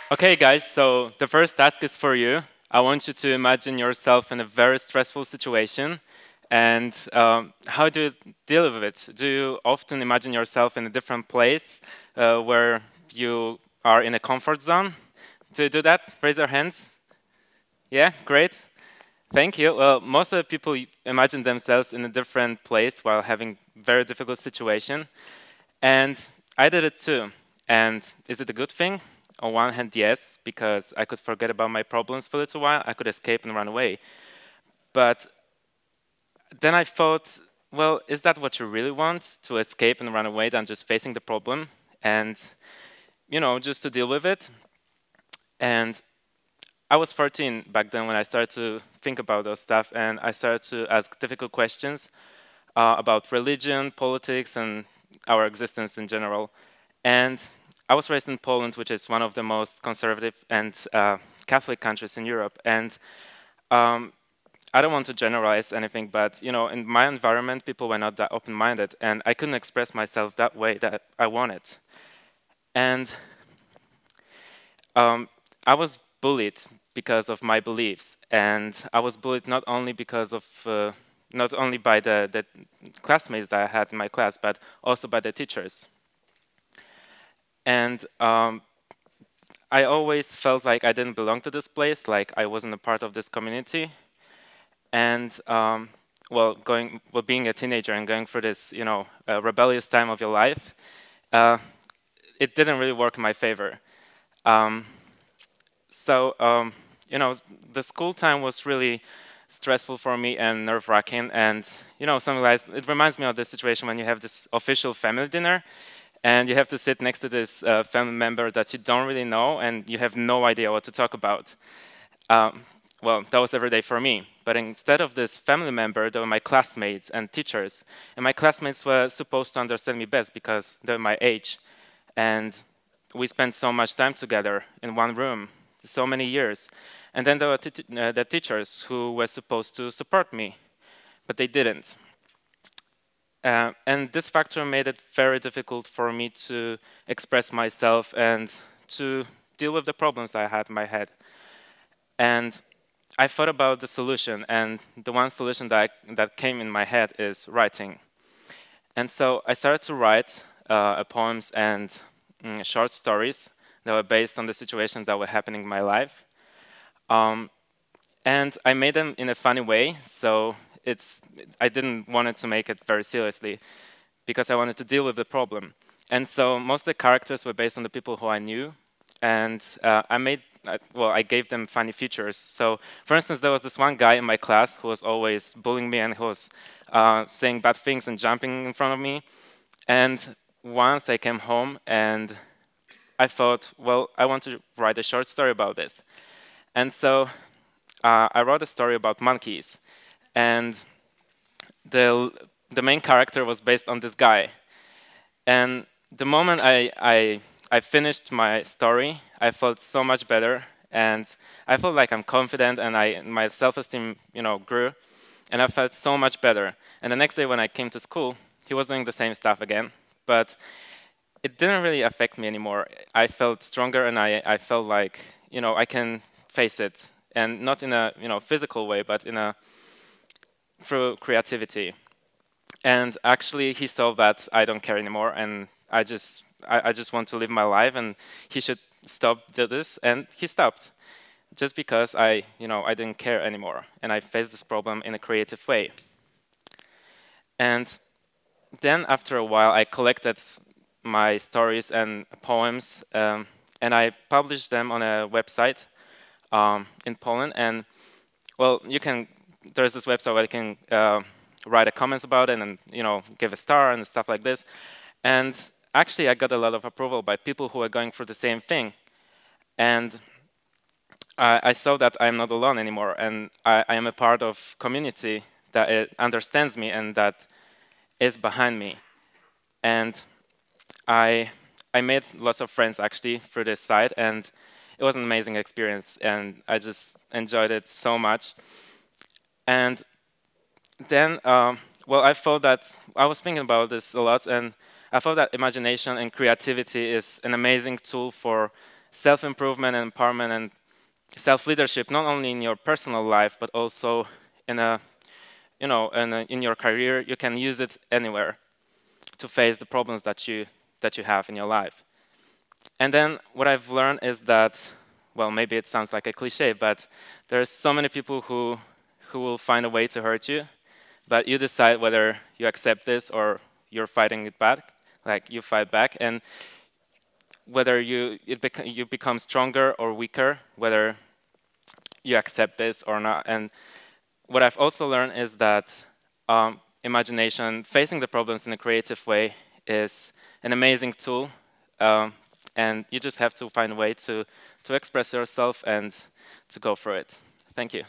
Okay, guys, so the first task is for you. I want you to imagine yourself in a very stressful situation. And how do you deal with it? Do you often imagine yourself in a different place where you are in a comfort zone? Do you do that? Raise your hands. Yeah, great. Thank you. Well, most of the people imagine themselves in a different place while having very difficult situation. And I did it too. And is it a good thing? On one hand, yes, because I could forget about my problems for a little while. I could escape and run away. But then I thought, well, is that what you really want? To escape and run away than just facing the problem and, you know, just to deal with it? And I was 14 back then when I started to think about those stuff, and I started to ask difficult questions about religion, politics, and our existence in general. And I was raised in Poland, which is one of the most conservative and Catholic countries in Europe. And I don't want to generalize anything, but you know, in my environment, people were not that open-minded, and I couldn't express myself that way that I wanted. And I was bullied because of my beliefs, and I was bullied not only because of not only by the classmates that I had in my class, but also by the teachers. And I always felt like I didn't belong to this place, like I wasn't a part of this community. And well, being a teenager and going through this, you know, rebellious time of your life, it didn't really work in my favor. You know, the school time was really stressful for me and nerve-wracking. And you know, it reminds me of this situation when you have this official family dinner, and you have to sit next to this family member that you don't really know, and you have no idea what to talk about. Well, that was every day for me. But instead of this family member, there were my classmates and teachers. And my classmates were supposed to understand me best because they were my age. And we spent so much time together in one room, so many years. And then there were the teachers who were supposed to support me, but they didn't. And this factor made it very difficult for me to express myself and to deal with the problems I had in my head. And I thought about the solution, and the one solution that came in my head is writing. And so I started to write poems and short stories that were based on the situations that were happening in my life. And I made them in a funny way, so I didn't want to make it very seriously because I wanted to deal with the problem. And so most of the characters were based on the people who I knew, and I gave them funny features. So, for instance, there was this one guy in my class who was always bullying me and who was saying bad things and jumping in front of me. And once I came home and I thought, well, I want to write a short story about this. And so I wrote a story about monkeys. And the main character was based on this guy. And the moment I finished my story, I felt so much better, and I felt like I'm confident, and my self-esteem, you know, grew, and I felt so much better. And the next day when I came to school, he was doing the same stuff again, but it didn't really affect me anymore. I felt stronger, and I felt like, you know, I can face it, and not in a, you know, physical way, but through creativity. And actually, he saw that I don't care anymore, and I just want to live my life, and he should stop this, and he stopped, just because I didn't care anymore, and I faced this problem in a creative way. And then after a while, I collected my stories and poems, and I published them on a website in Poland. And well, there's this website where you can write comments about it and, you know, give a star and stuff like this. And actually, I got a lot of approval by people who are going through the same thing. And I saw that I'm not alone anymore, and I am a part of community that understands me and that is behind me. And I made lots of friends actually through this site, and it was an amazing experience, and I just enjoyed it so much. And then, well, I thought that, I was thinking about this a lot, and I thought that imagination and creativity is an amazing tool for self-improvement and empowerment and self-leadership, not only in your personal life, but also in a, in your career. You can use it anywhere to face the problems that you have in your life. And then what I've learned is that, well, maybe it sounds like a cliche, but there's so many people who will find a way to hurt you, but you decide whether you accept this or you're fighting it back, like you fight back, and whether you become stronger or weaker, whether you accept this or not. And what I've also learned is that imagination, facing the problems in a creative way, is an amazing tool, and you just have to find a way to express yourself and to go for it. Thank you.